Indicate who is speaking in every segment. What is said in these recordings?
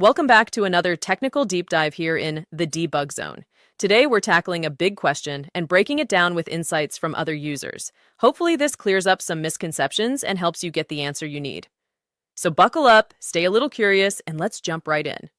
Speaker 1: Welcome back to another technical deep dive here in the debug zone. Today, we're tackling a big question and breaking it down with insights from other users. Hopefully, this clears up some misconceptions and helps you get the answer you need. So buckle up, stay a little curious, and let's jump right in.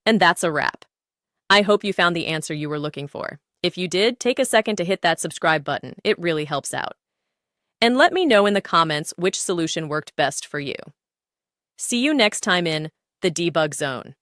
Speaker 1: And that's a wrap. I hope you found the answer you were looking for. If you did, take a second to hit that subscribe button. It really helps out. And let me know in the comments which solution worked best for you. See you next time in the debug zone.